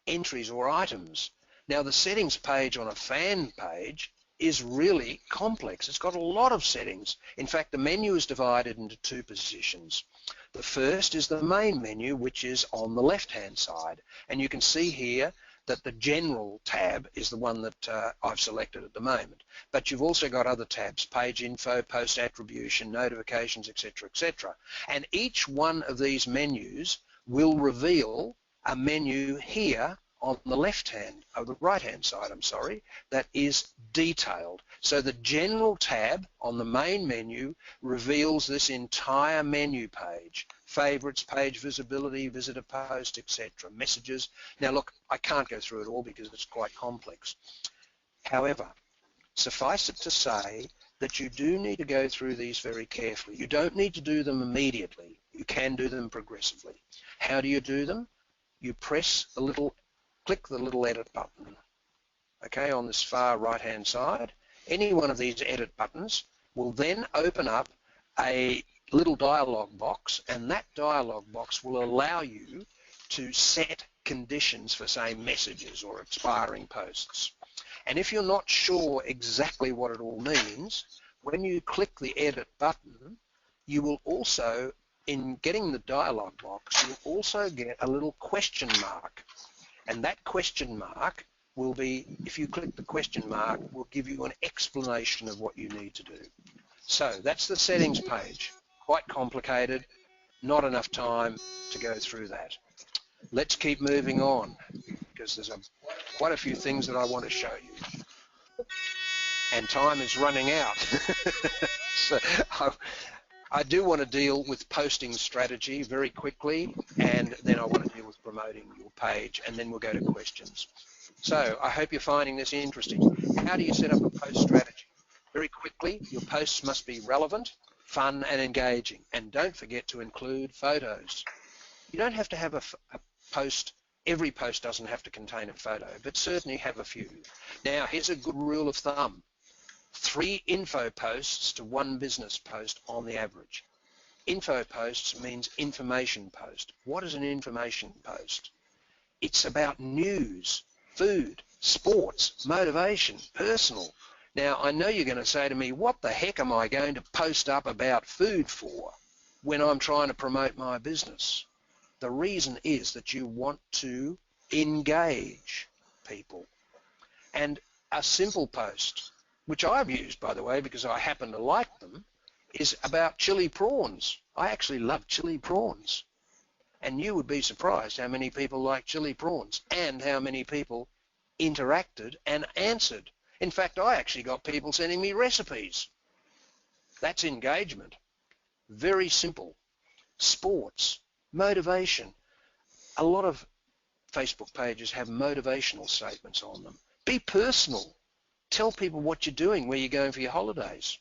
entries or items. Now the settings page on a fan page is really complex. It's got a lot of settings. In fact, the menu is divided into two positions. The first is the main menu, which is on the left-hand side. And you can see here that the general tab is the one that I've selected at the moment. But you've also got other tabs: page info, post attribution, notifications, etc., etc. And each one of these menus will reveal a menu here on the right-hand side, that is detailed. So the general tab on the main menu reveals this entire menu page: favorites, page visibility, visitor post, etc., messages. Now look, I can't go through it all because it's quite complex. However, suffice it to say that you do need to go through these very carefully. You don't need to do them immediately. You can do them progressively. How do you do them? You click the little edit button, okay, on this far right-hand side. Any one of these edit buttons will then open up a little dialog box, and that dialog box will allow you to set conditions for, say, messages or expiring posts. And if you're not sure exactly what it all means, when you click the edit button, you will also, in getting the dialog box, you'll also get a little question mark. And that question mark will be, if you click the question mark, will give you an explanation of what you need to do. So that's the settings page. Quite complicated, not enough time to go through that. Let's keep moving on because there's quite a few things that I want to show you. And time is running out. So I do want to deal with posting strategy very quickly, and then I want to deal with promoting your page, and then we'll go to questions. So I hope you're finding this interesting. How do you set up a post strategy? Very quickly, your posts must be relevant, fun, and engaging. And don't forget to include photos. You don't have to have a post. Every post doesn't have to contain a photo, but certainly have a few. Now, here's a good rule of thumb. 3 info posts to 1 business post on the average. Info posts means information post. What is an information post? It's about news, food, sports, motivation, personal. Now, I know you're going to say to me, what the heck am I going to post up about food for when I'm trying to promote my business? The reason is that you want to engage people. And a simple post, which I've used, by the way, because I happen to like them, is about chili prawns. I actually love chili prawns. And you would be surprised how many people like chili prawns and how many people interacted and answered. In fact, I actually got people sending me recipes. That's engagement. Very simple. Sports, motivation. A lot of Facebook pages have motivational statements on them. Be personal. Tell people what you're doing, where you're going for your holidays.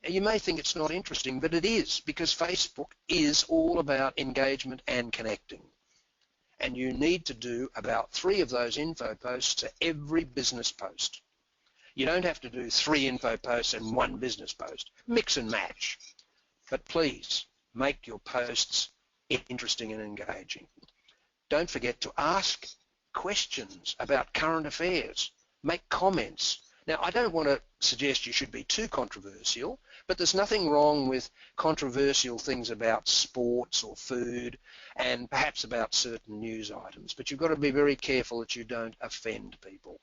You may think it's not interesting, but it is, because Facebook is all about engagement and connecting. And you need to do about 3 of those info posts to every business post. You don't have to do 3 info posts and 1 business post. Mix and match. But please, make your posts interesting and engaging. Don't forget to ask questions about current affairs. Make comments. Now, I don't want to suggest you should be too controversial, but there's nothing wrong with controversial things about sports or food and perhaps about certain news items. But you've got to be very careful that you don't offend people.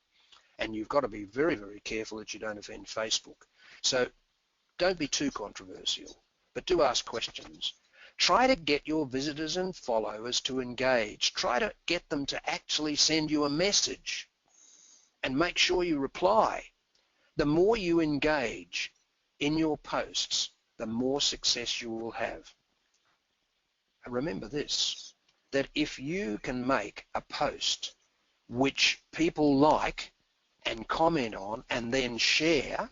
And you've got to be very, very careful that you don't offend Facebook. So don't be too controversial, but do ask questions. Try to get your visitors and followers to engage. Try to get them to actually send you a message and make sure you reply. The more you engage in your posts, the more success you will have. And remember this, that if you can make a post which people like and comment on and then share,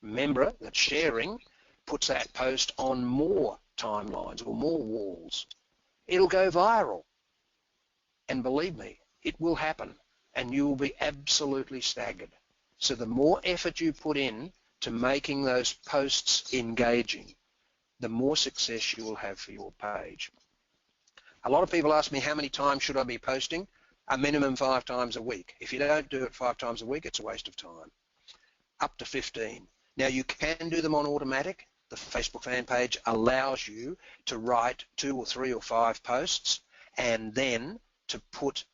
remember that sharing puts that post on more timelines or more walls. It'll go viral. And believe me, it will happen, and you will be absolutely staggered. So the more effort you put in to making those posts engaging, the more success you will have for your page. A lot of people ask me, how many times should I be posting? A minimum 5 times a week. If you don't do it 5 times a week, it's a waste of time. Up to 15. Now, you can do them on automatic. The Facebook fan page allows you to write 2 or 3 or 5 posts and then to put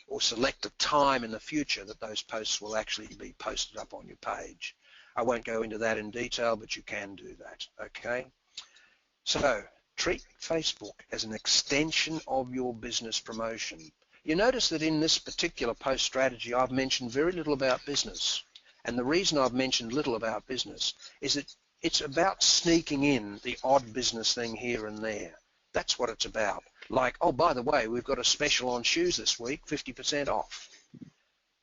or select a time in the future that those posts will actually be posted up on your page. I won't go into that in detail, but you can do that, okay? So treat Facebook as an extension of your business promotion. You notice that in this particular post strategy, I've mentioned very little about business. And the reason I've mentioned little about business is that it's about sneaking in the odd business thing here and there. That's what it's about. Like, oh, by the way, we've got a special on shoes this week, 50% off.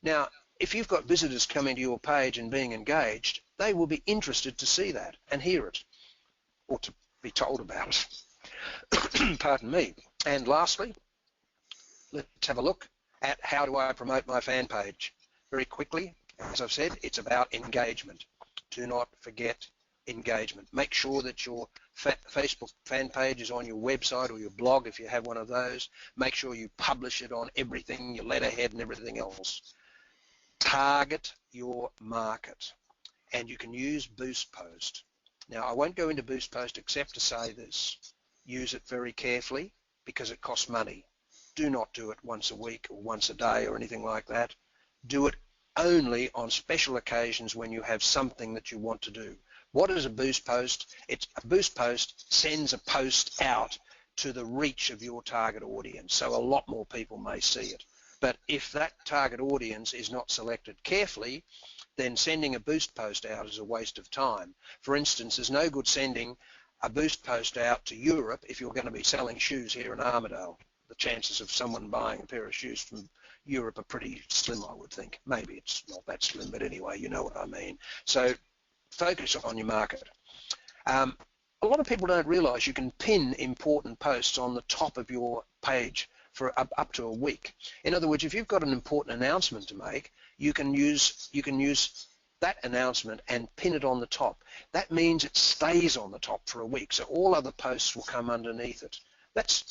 Now, if you've got visitors coming to your page and being engaged, they will be interested to see that and hear it, or to be told about it. Pardon me. And lastly, let's have a look at how do I promote my fan page. Very quickly, as I've said, it's about engagement. Do not forget engagement. Make sure that your Facebook fan page is on your website or your blog if you have one of those. Make sure you publish it on everything, your letterhead and everything else. Target your market, and you can use Boost Post. Now, I won't go into Boost Post except to say this. Use it very carefully because it costs money. Do not do it once a week or once a day or anything like that. Do it only on special occasions when you have something that you want to do. What is a Boost Post? A Boost Post sends a post out to the reach of your target audience, so a lot more people may see it. But if that target audience is not selected carefully, then sending a Boost Post out is a waste of time. For instance, there's no good sending a Boost Post out to Europe if you're going to be selling shoes here in Armidale. The chances of someone buying a pair of shoes from Europe are pretty slim, I would think. Maybe it's not that slim, but anyway, you know what I mean. So focus on your market. A lot of people don't realize you can pin important posts on the top of your page for up to a week. In other words, if you've got an important announcement to make, you can use that announcement and pin it on the top. That means it stays on the top for a week, so all other posts will come underneath it.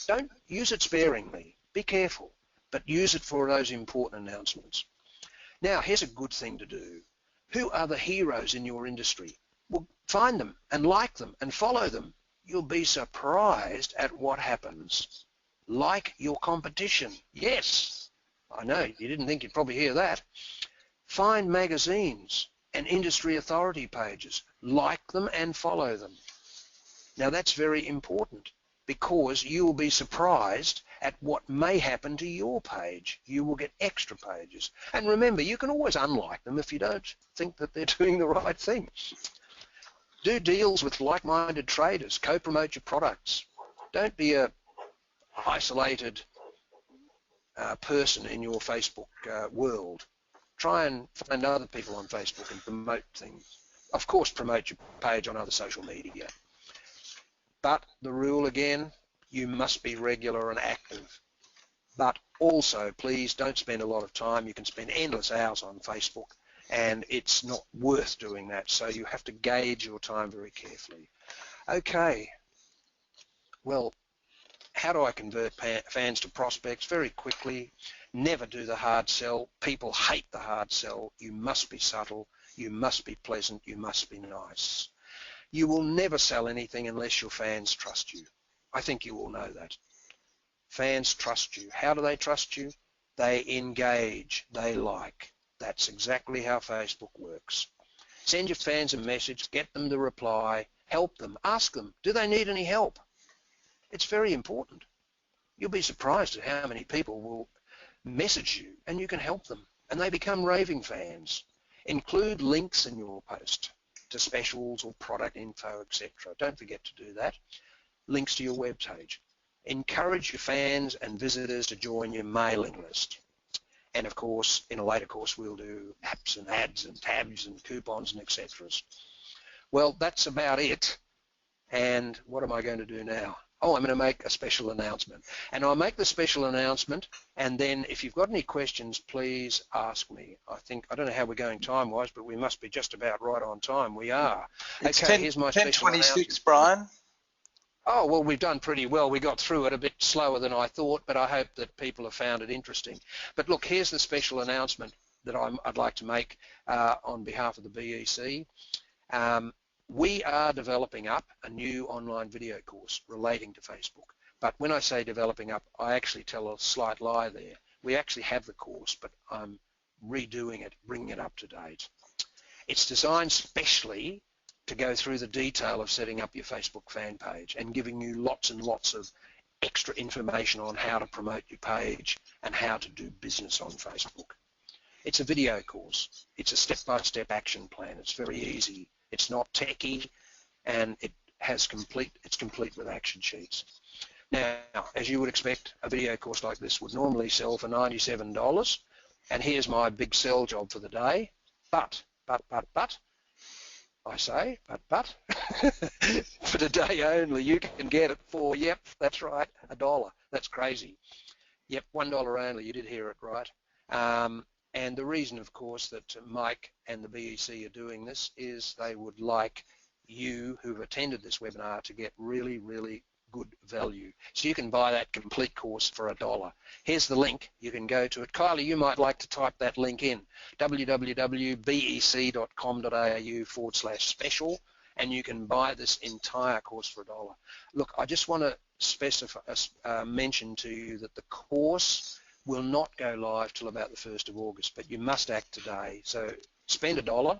Don't use it sparingly. Be careful, but use it for those important announcements. Now, here's a good thing to do. Who are the heroes in your industry? Well, find them and like them and follow them. You'll be surprised at what happens. Like your competition. Yes, I know, you didn't think you'd probably hear that. Find magazines and industry authority pages. Like them and follow them. Now, that's very important because you will be surprised at what may happen to your page. You will get extra pages. And remember, you can always unlike them if you don't think that they're doing the right thing. Do deals with like-minded traders. Co-promote your products. Don't be a isolated person in your Facebook world. Try and find other people on Facebook and promote things. Of course, promote your page on other social media. But the rule again, you must be regular and active. But also, please don't spend a lot of time. You can spend endless hours on Facebook, and it's not worth doing that. So you have to gauge your time very carefully. Okay. Well, how do I convert fans to prospects? Very quickly, never do the hard sell. People hate the hard sell. You must be subtle. You must be pleasant. You must be nice. You will never sell anything unless your fans trust you. I think you all know that. Fans trust you. How do they trust you? They engage. They like. That's exactly how Facebook works. Send your fans a message. Get them to reply. Help them. Ask them, do they need any help? It's very important. You'll be surprised at how many people will message you and you can help them, and they become raving fans. Include links in your post to specials or product info, etc. Don't forget to do that. Links to your web page. Encourage your fans and visitors to join your mailing list. And of course, in a later course, we'll do apps and ads and tabs and coupons and etc. Well, that's about it. And what am I going to do now? Oh, I'm going to make a special announcement. And I'll make the special announcement, and then if you've got any questions, please ask me. I don't know how we're going time-wise, but we must be just about right on time. We are. It's okay, here's my special 10:26, Brian. Oh, well, we've done pretty well. We got through it a bit slower than I thought, but I hope that people have found it interesting. But look, here's the special announcement that I'd like to make on behalf of the BEC. We are developing up a new online video course relating to Facebook. But when I say developing up, I actually tell a slight lie there. We actually have the course, but I'm redoing it, bringing it up to date. It's designed specially to go through the detail of setting up your Facebook fan page and giving you lots and lots of extra information on how to promote your page and how to do business on Facebook. It's a video course. It's a step-by-step action plan. It's very easy. It's not techy, and it's complete with action sheets. Now, as you would expect, a video course like this would normally sell for $97, and here's my big sell job for the day. But, I say, for today only, you can get it for, yep, that's right, $1. That's crazy. Yep, $1 only, you did hear it right. And the reason, of course, that Mike and the BEC are doing this is they would like you who've attended this webinar to get really, really good value. So you can buy that complete course for $1. Here's the link. You can go to it. Kylie, you might like to type that link in, www.bec.com.au/special, and you can buy this entire course for $1. Look, I just want to mention to you that the course will not go live till about the 1st of August, but you must act today. So spend $1,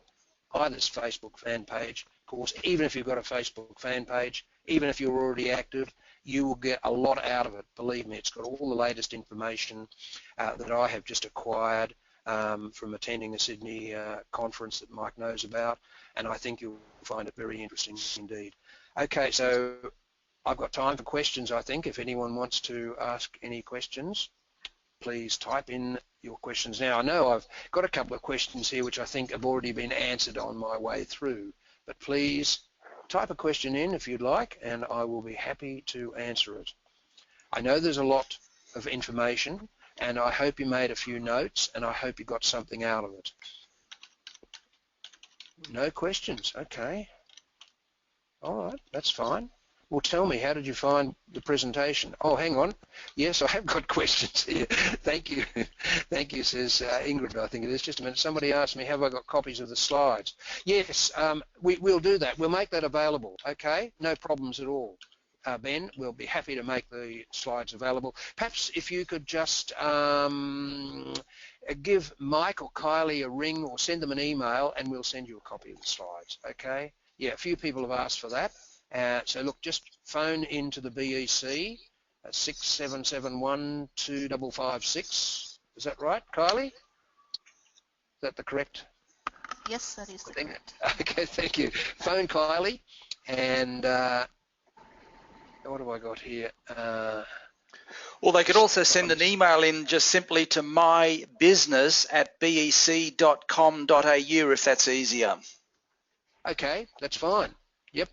buy this Facebook fan page course. Even if you've got a Facebook fan page, even if you're already active, you will get a lot out of it. Believe me, it's got all the latest information that I have just acquired from attending the Sydney conference that Mike knows about, and I think you'll find it very interesting indeed. Okay, so I've got time for questions, I think. If anyone wants to ask any questions, please type in your questions now. I know I've got a couple of questions here which I think have already been answered on my way through, but please type a question in if you'd like, and I will be happy to answer it. I know there's a lot of information, and I hope you made a few notes, and I hope you got something out of it. No questions, okay. All right, that's fine. Well, tell me, how did you find the presentation? Oh, hang on. Yes, I have got questions here. Thank you. Thank you, says Ingrid, I think it is. Just a minute. Somebody asked me, have I got copies of the slides? Yes, we'll do that. We'll make that available, okay? No problems at all. Ben, we'll be happy to make the slides available. Perhaps if you could just give Mike or Kylie a ring or send them an email, and we'll send you a copy of the slides, okay? Yeah, a few people have asked for that. So look, just phone into the BEC at 67712556. Is that right, Kylie? Is that the correct? Yes, that is the correct. Okay, thank you. Phone Kylie, and what have I got here? Well, they could also send an email in just simply to mybusiness@bec.com.au if that's easier. Okay, that's fine. Yep.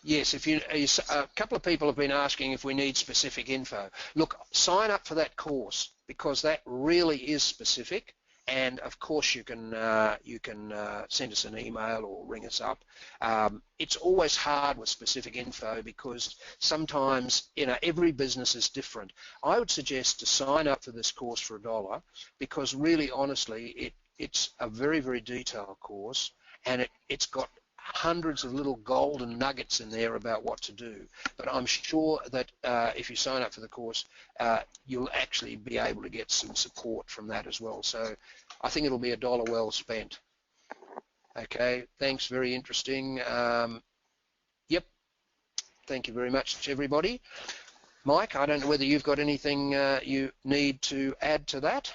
Yes, if you, a couple of people have been asking if we need specific info. Look, sign up for that course because that really is specific. And of course, you can send us an email or ring us up. It's always hard with specific info because sometimes every business is different. I would suggest to sign up for this course for $1 because really, honestly, it's a very, very detailed course, and it's got hundreds of little golden nuggets in there about what to do. But I'm sure that if you sign up for the course, you'll actually be able to get some support from that as well. So I think it'll be $1 well spent. Okay, thanks, very interesting. Yep, thank you very much, everybody. Mike, I don't know whether you've got anything you need to add to that.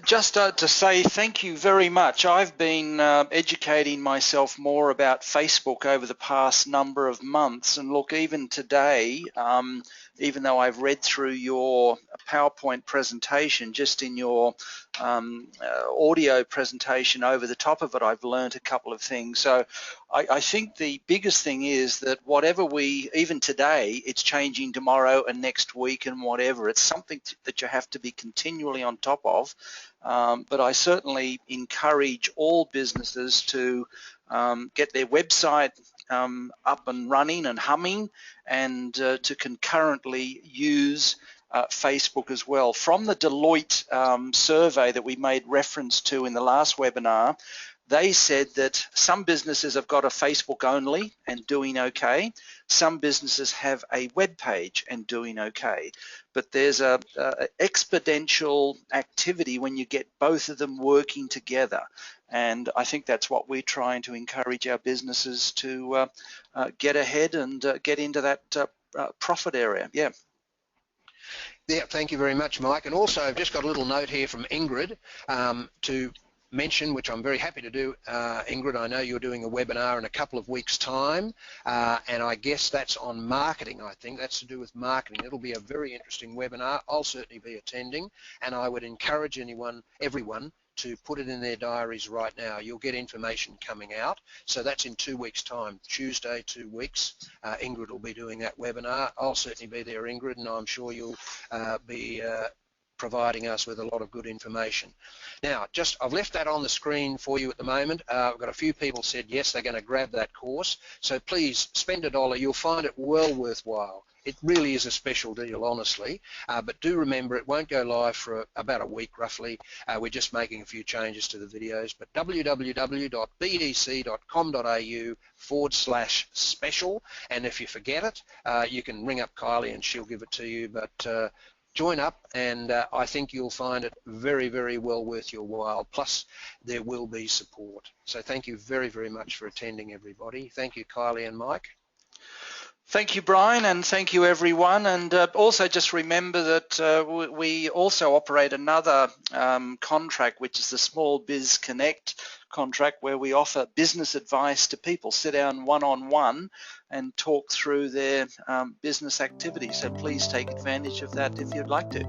Just to say thank you very much. I've been educating myself more about Facebook over the past number of months, and look, even today, even though I've read through your PowerPoint presentation, just in your audio presentation over the top of it, I've learned a couple of things. So I think the biggest thing is that whatever even today, it's changing tomorrow and next week and whatever. It's something that you have to be continually on top of. But I certainly encourage all businesses to get their website up and running and humming, and to concurrently use Facebook as well. From the Deloitte survey that we made reference to in the last webinar, they said that some businesses have got a Facebook only and doing okay. Some businesses have a web page and doing okay. But there's a exponential activity when you get both of them working together. And I think that's what we're trying to encourage our businesses to get ahead and get into that profit area. Yeah. Yeah, thank you very much, Mike. And also, I've just got a little note here from Ingrid to mention, which I'm very happy to do. Ingrid, I know you're doing a webinar in a couple of weeks' time, and I guess that's on marketing. I think that's to do with marketing. It'll be a very interesting webinar. I'll certainly be attending, and I would encourage everyone to put it in their diaries right now. You'll get information coming out. So that's in 2 weeks' time, Tuesday, 2 weeks. Ingrid will be doing that webinar. I'll certainly be there, Ingrid, and I'm sure you'll be providing us with a lot of good information. Now, I've left that on the screen for you at the moment. I've got a few people said yes, they're going to grab that course. So please spend $1. You'll find it well worthwhile. It really is a special deal, honestly. But do remember, it won't go live for about a week, roughly. We're just making a few changes to the videos. But www.bec.com.au/special. And if you forget it, you can ring up Kylie and she'll give it to you. But join up, and I think you'll find it very, very well worth your while. Plus, there will be support. So thank you very, very much for attending, everybody. Thank you, Kylie and Mike. Thank you, Brian, and thank you, everyone. And also just remember that we also operate another contract, which is the Small Biz Connect contract, where we offer business advice to people, sit down one-on-one and talk through their business activities. So please take advantage of that if you'd like to.